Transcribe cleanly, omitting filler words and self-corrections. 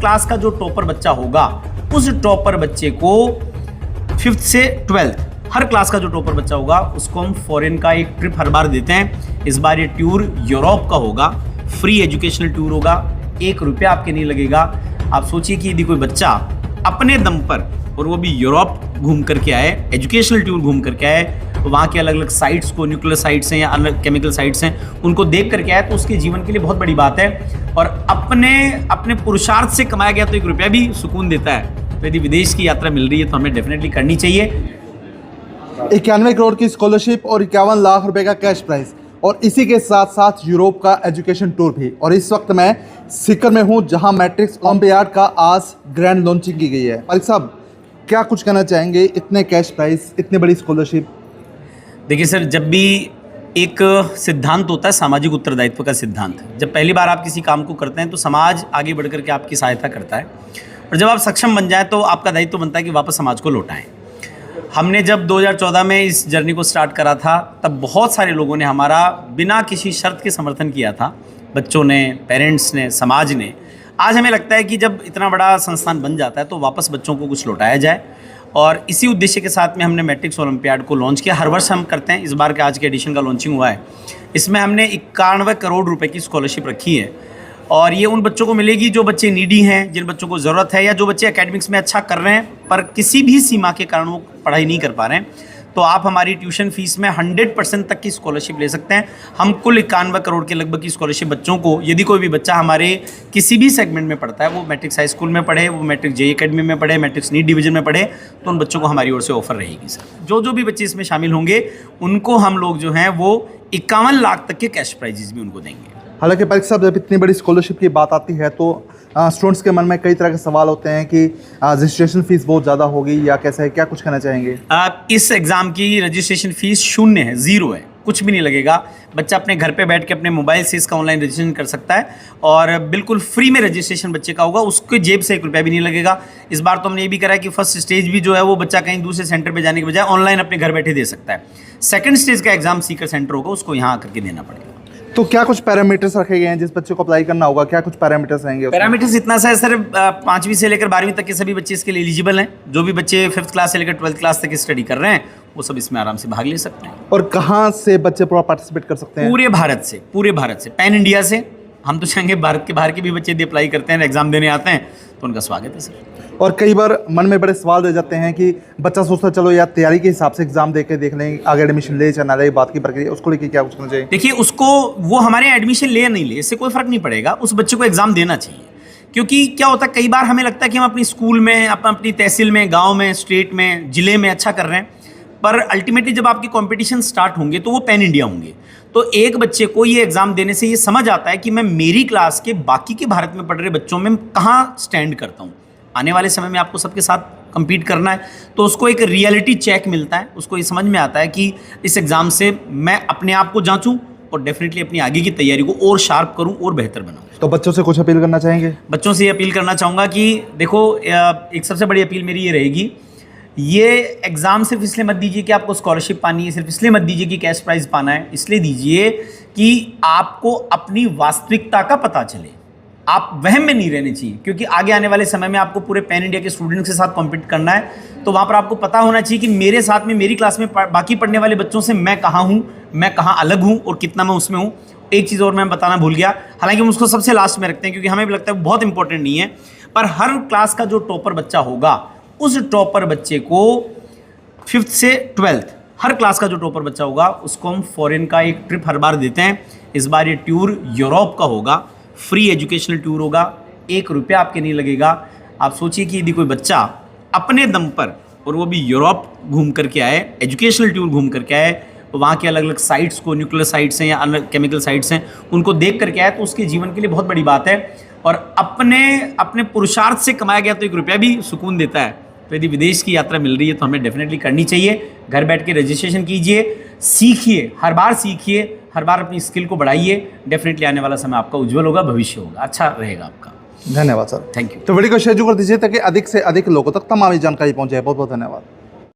Class का जो topper बच्चा होगा उस टॉपर बच्चे को 5th से 12th हर क्लास का जो टॉपर बच्चा होगा उसको हम फॉरेन का एक ट्रिप हर बार देते हैं। इस बार ये टूर यूरोप का होगा, फ्री एजुकेशनल टूर होगा, 1 रुपया आपके नहीं लगेगा। आप सोचिए कि यदि कोई बच्चा अपने दम पर और वो भी यूरोप घूम करके आए, एजुकेशनल टूर घूम करके आए, तो वहाँ के अलग अलग साइट्स को, न्यूक्लियर साइट्स हैं या अलग केमिकल साइट्स हैं, उनको देख करके आए तो उसके जीवन के लिए बहुत बड़ी बात है। और अपने पुरुषार्थ से कमाया गया तो 1 रुपया भी सुकून देता है। तो यदि विदेश की यात्रा मिल रही है तो हमें डेफिनेटली करनी चाहिए। 91 करोड़ की स्कॉलरशिप और 51 लाख रुपए का कैश प्राइज और इसी के साथ साथ यूरोप का एजुकेशन टूर भी। और इस वक्त मैं सीकर में हूं जहां मैट्रिक्स ओलंपियाड का आज ग्रैंड लॉन्चिंग की गई है। मालिक साहब, क्या कुछ कहना चाहेंगे, इतने कैश प्राइज, इतनी बड़ी स्कॉलरशिप? देखिए सर, जब भी एक सिद्धांत होता है सामाजिक उत्तरदायित्व का सिद्धांत, जब पहली बार आप किसी काम को करते हैं तो समाज आगे बढ़ करके आपकी सहायता करता है, और जब आप सक्षम बन जाए तो आपका दायित्व बनता है कि वापस समाज को लौटाएं। हमने जब 2014 में इस जर्नी को स्टार्ट करा था तब बहुत सारे लोगों ने हमारा बिना किसी शर्त के समर्थन किया था, बच्चों ने, पेरेंट्स ने, समाज ने। आज हमें लगता है कि जब इतना बड़ा संस्थान बन जाता है तो वापस बच्चों को कुछ लौटाया जाए, और इसी उद्देश्य के साथ में हमने मैट्रिक्स ओलंपियाड को लॉन्च किया। हर वर्ष हम करते हैं, इस बार के आज के एडिशन का लॉन्चिंग हुआ है। इसमें हमने 91 करोड़ रुपए की स्कॉलरशिप रखी है, और ये उन बच्चों को मिलेगी जो बच्चे नीडी हैं, जिन बच्चों को ज़रूरत है, या जो बच्चे एकेडमिक्स में अच्छा कर रहे हैं पर किसी भी सीमा के कारण वो पढ़ाई नहीं कर पा रहे हैं। तो आप हमारी ट्यूशन फीस में 100% तक की स्कॉलरशिप ले सकते हैं। हम कुल 91 करोड़ के लगभग की स्कॉलरशिप बच्चों को, यदि कोई भी बच्चा हमारे किसी भी सेगमेंट में पढ़ता है, वो मैट्रिक्स हाई स्कूल में पढ़े, वो मैट्रिक्स जे अकेडमी में पढ़े, मैट्रिक्स नीट डिवीजन में पढ़े, तो उन बच्चों को हमारी ओर से ऑफर रहेगी सर। जो भी बच्चे इसमें शामिल होंगे उनको हम लोग जो हैं वो 51 लाख तक के कैश प्राइजेज भी उनको देंगे। हालांकि पारिक साहब, जब इतनी बड़ी स्कॉलरशिप की बात आती है तो स्टूडेंट्स के मन में कई तरह के सवाल होते हैं कि रजिस्ट्रेशन फीस बहुत ज़्यादा होगी या कैसा है, क्या कुछ कहना चाहेंगे? इस एग्ज़ाम की रजिस्ट्रेशन फीस 0 है, 0 है, कुछ भी नहीं लगेगा। बच्चा अपने घर पे बैठ के अपने मोबाइल से इसका ऑनलाइन रजिस्ट्रेशन कर सकता है, और बिल्कुल फ्री में रजिस्ट्रेशन बच्चे का होगा, उसके जेब से 1 रुपया भी नहीं लगेगा। इस बार तो हमने ये भी करा है कि फर्स्ट स्टेज भी जो है वो बच्चा कहीं दूसरे सेंटर पे जाने के बजाय ऑनलाइन अपने घर बैठे दे सकता है। सेकंड स्टेज का एग्जाम सीकर सेंटर होगा, उसको यहाँ आकर के देना पड़ेगा। तो क्या कुछ पैरामीटर्स रखे गए हैं जिस बच्चे को अप्लाई करना होगा, क्या कुछ पैरामीटर्स रहेंगे? पैरामीटर्स इतना सा है सर, 5वीं से लेकर 12वीं तक के सभी बच्चे इसके लिए एलिजिबल हैं। जो भी बच्चे 5th क्लास से लेकर 12th क्लास तक स्टडी कर रहे हैं वो सब इसमें आराम से भाग ले सकते हैं। और कहाँ से बच्चे पूरा पार्टिसिपेट कर सकते हैं? पूरे भारत से, पैन इंडिया से। हम तो चाहेंगे भारत के बाहर के भी बच्चे यदि अप्लाई करते हैं, एग्जाम देने आते हैं, तो उनका स्वागत है सर। और कई बार मन में बड़े सवाल रह जाते हैं कि बच्चा सोचता चलो यार तैयारी के हिसाब से एग्जाम दे के देख लें, आगे एडमिशन ले या ना ले, बात की प्रक्रिया उसको लेके क्या कुछ करना चाहिए? देखिए, उसको वो हमारे एडमिशन ले या नहीं ले, इससे कोई फर्क नहीं पड़ेगा, उस बच्चे को एग्जाम देना चाहिए। क्योंकि क्या होता है, कई बार हमें लगता है कि हम अपनी स्कूल में, अपनी तहसील में, गाँव में, स्टेट में, ज़िले में अच्छा कर रहे हैं, पर अल्टीमेटली जब आपके कंपटीशन स्टार्ट होंगे तो वो पैन इंडिया होंगे। तो एक बच्चे को ये एग्ज़ाम देने से ये समझ आता है कि मैं मेरी क्लास के बाकी के भारत में पढ़ रहे बच्चों में कहाँ स्टैंड करता हूँ। आने वाले समय में आपको सबके साथ compete करना है, तो उसको एक रियलिटी चेक मिलता है, उसको ये समझ में आता है कि इस एग्ज़ाम से मैं अपने आप को जांचूं और डेफिनेटली अपनी आगे की तैयारी को और शार्प करूं और बेहतर बनाऊं। तो बच्चों से कुछ अपील करना चाहेंगे? बच्चों से ये अपील करना चाहूँगा कि देखो, एक सबसे बड़ी अपील मेरी ये रहेगी, ये एग्ज़ाम सिर्फ इसलिए मत दीजिए कि आपको स्कॉलरशिप पानी है, सिर्फ इसलिए मत दीजिए कि कैश प्राइज़ पाना है, इसलिए दीजिए कि आपको अपनी वास्तविकता का पता चले। आप वहम में नहीं रहने चाहिए, क्योंकि आगे आने वाले समय में आपको पूरे पैन इंडिया के स्टूडेंट्स के साथ कॉम्पीट करना है। तो वहाँ पर आपको पता होना चाहिए कि मेरे साथ में, मेरी क्लास में बाकी पढ़ने वाले बच्चों से मैं कहाँ हूँ, मैं कहाँ अलग हूँ और कितना मैं उसमें हूँ। एक चीज़ और मैं बताना भूल गया, हालांकि हम उसको सबसे लास्ट में रखते हैं क्योंकि हमें भी लगता है बहुत इंपॉर्टेंट नहीं है, पर हर क्लास का जो टॉपर बच्चा होगा उस टॉपर बच्चे को 5th से 12th हर क्लास का जो टॉपर बच्चा होगा उसको हम फॉरेन का एक ट्रिप हर बार देते हैं। इस बार ये टूर यूरोप का होगा, फ्री एजुकेशनल टूर होगा, 1 रुपया आपके नहीं लगेगा। आप सोचिए कि यदि कोई बच्चा अपने दम पर और वो भी यूरोप घूम करके आए, एजुकेशनल टूर घूम करके आए, तो वहाँ के अलग अलग साइट्स को, न्यूक्लियर साइट्स हैं या अलग केमिकल साइट्स हैं, उनको देख करके आए तो उसके जीवन के लिए बहुत बड़ी बात है। और अपने पुरुषार्थ से कमाया गया तो 1 रुपया भी सुकून देता है। तो यदि विदेश की यात्रा मिल रही है तो हमें डेफिनेटली करनी चाहिए। घर बैठ के रजिस्ट्रेशन कीजिए, सीखिए, हर बार सीखिए, हर बार अपनी स्किल को बढ़ाइए। डेफिनेटली आने वाला समय आपका उज्जवल होगा, भविष्य होगा, अच्छा रहेगा आपका। धन्यवाद सर। Thank you. तो वीडियो को शेयर कर दीजिए ताकि अधिक से अधिक लोगों तक तमाम जानकारी पहुंचे। बहुत बहुत धन्यवाद।